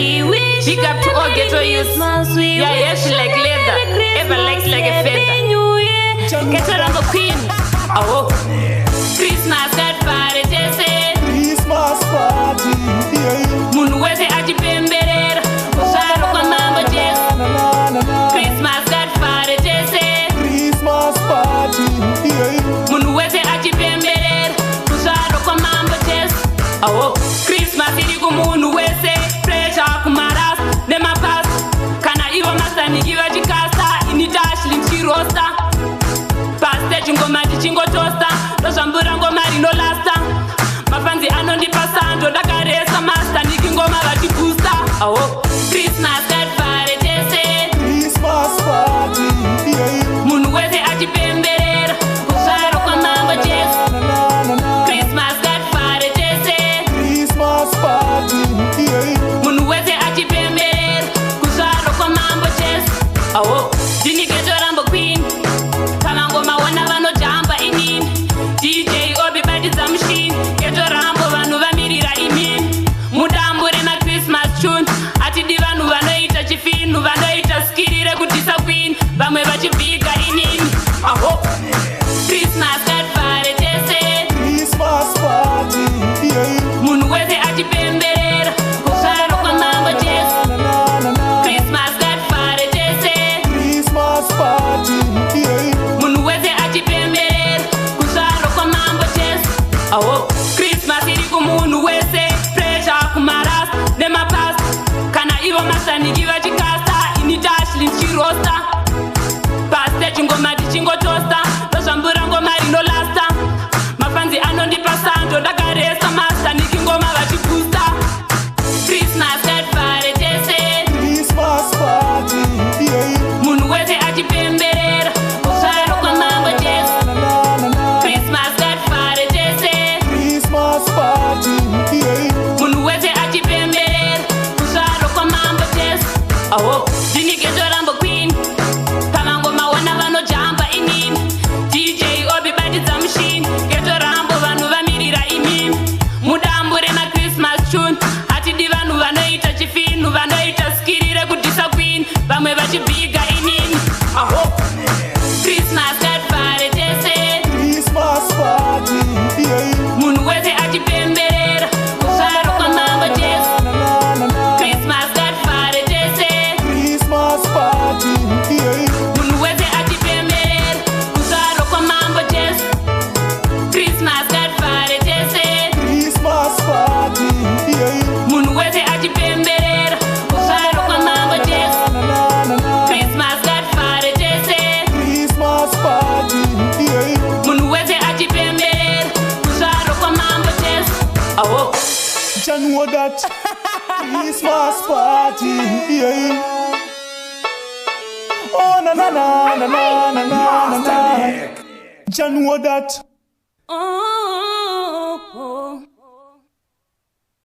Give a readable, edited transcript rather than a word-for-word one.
Big up to all ghetto youths. Yeah, yeah, she like leather, ever likes like a feather. Ghetto Rambo Queen. Oh, Christmas got party, Jesse. Christmas party, yeah. Munweze ajipemberera, usaro kwa mambo Jesse. Christmas got party, Jesse. Christmas party, yeah. Munweze ajipemberera, usaro kwa mambo Jesse. Oh, Christmas iliku munu wese, pressure kumaras, nema pass. Kana iwa masani iwa jikasta, initash limchirosta. Pastage ngoma tichingo tosta, dosambura ngoma rino lasta. Mafanzi anondipa sando, dakaresa master, niki ngoma vatipusta. Oh, Christmas got party, Jesse. Christmas party, yeah. Munu weze ajipemberera, usaro kwa mambo Jesse. Christmas got party, Jesse. Christmas party, yeah. Munu weze ajipemberera, usaro kwa mambo Jesse. Oh, Dini Ghetto Rambo Queen. DJ Obi badi za machine, Ghetto Rambo vanu vamirira imini. Mudambure na Christmas tune, ati di vanu vanoita chifinu, vanoita skirire kutisa queen, vamwe vachibika inini. Aho, Christmas got party, Jesse. Christmas party, yeah. Munu weze ajipemberera, usaro kwa mambo Jesse. Christmas got party, Jesse. Christmas party, yeah. Munu weze ajipemberera. Oh, Christmas iliku munu wese, pressure kumaras, nema pass. Kana iwa masani iwa jikasta, initash limchirosta. Pastage ngoma tichingo tosta, dosambura ngoma rino lasta. Mafanzi anondipa sando, dakaresa master, niki ngoma vachipusta. Christmas got party, Jesse. Christmas party, yeah. Munu wese ajipemberera, usaro kwa mambo Jesse. Christmas got party, Jesse. Christmas party, yeah. Munu weze ajipemberera, usaro kwa mambo Jesse. Oh, Dini Ghetto Rambo Queen. Kama ngoma wana vano jamba inini. DJ Obi badi za machine, Ghetto Rambo vanu vamirira imini. Mudambure na Christmas tune, ati di vanu vanoita chifinu, vanoita skirire kutisa queen, vamwe vachibiga inini. Oh, Christmas got party, Jesse. Christmas party, yeah. Munu weze ajipemberera, usaro kwa mambo Jesse. Christmas got party, Jesse. Christmas party, yeah. Munu weze ajipemberera, usaro kwa mambo Jesse. Christmas got party, Jesse. Christmas party, yeah. Munu weze ajipemberera, usaro kwa mambo Jesse. Christmas got party, Jesse. Christmas party, yeah. Munu weze ajipemberera, usaro kwa mambo Jesse. Oh, You know that Christmas party, yeah. Oh na na na na na na na na. You know that. oh, oh.